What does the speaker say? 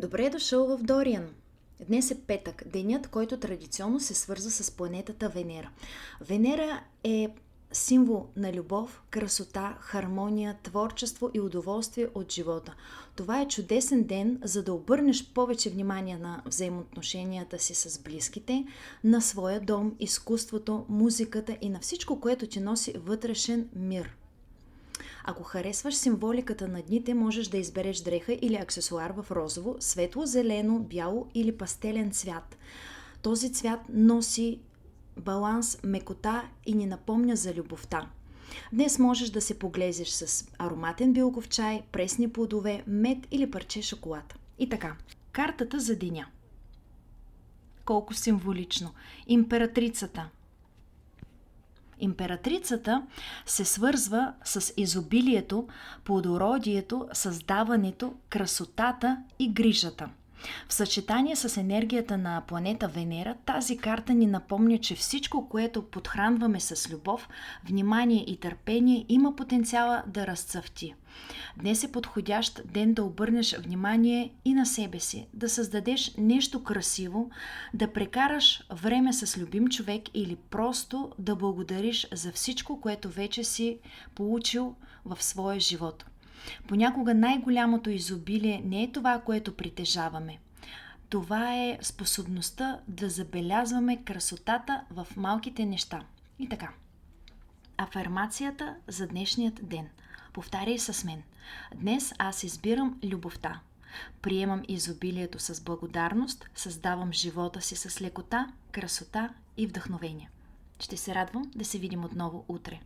Добре дошъл в Дориан! Днес е петък, денят, който традиционно се свърза с планетата Венера. Венера е символ на любов, красота, хармония, творчество и удоволствие от живота. Това е чудесен ден, за да обърнеш повече внимание на взаимоотношенията си с близките, на своя дом, изкуството, музиката и на всичко, което ти носи вътрешен мир. Ако харесваш символиката на дните, можеш да избереш дреха или аксесуар в розово, светло, зелено, бяло или пастелен цвят. Този цвят носи баланс, мекота и ни напомня за любовта. Днес можеш да се поглезиш с ароматен билков чай, пресни плодове, мед или парче шоколад. И така, картата за деня. Колко символично. Императрицата. Императрицата се свързва с изобилието, плодородието, създаването, красотата и грижата. В съчетание с енергията на планета Венера, тази карта ни напомня, че всичко, което подхранваме с любов, внимание и търпение, има потенциала да разцъфти. Днес е подходящ ден да обърнеш внимание и на себе си, да създадеш нещо красиво, да прекараш време с любим човек или просто да благодариш за всичко, което вече си получил в своя живот. Понякога най-голямото изобилие не е това, което притежаваме. Това е способността да забелязваме красотата в малките неща. И така. Афирмацията за днешният ден. Повтаряй с мен. Днес аз избирам любовта. Приемам изобилието с благодарност, създавам живота си с лекота, красота и вдъхновение. Ще се радвам да се видим отново утре.